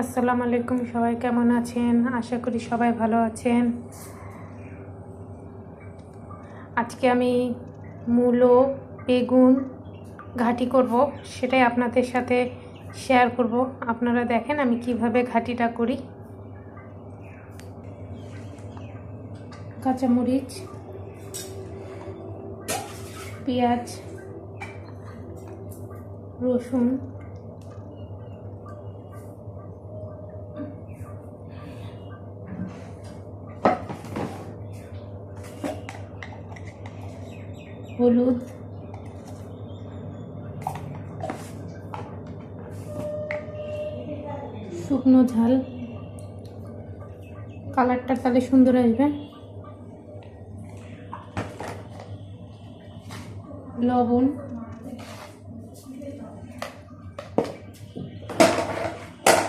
আসসালামু আলাইকুম। সবাই কেমন আছেন? আশা করি সবাই ভালো আছেন। আজকে আমি মূলো, বেগুন ঘাটি করব, সেটাই আপনাদের সাথে শেয়ার করব। আপনারা দেখেন আমি কিভাবে ঘাটিটা করি। কাঁচামরিচ, পেঁয়াজ, রসুন, হলুদ, শুকনো ঝাল, কালারটা তাহলে সুন্দর আসবে, লবণ,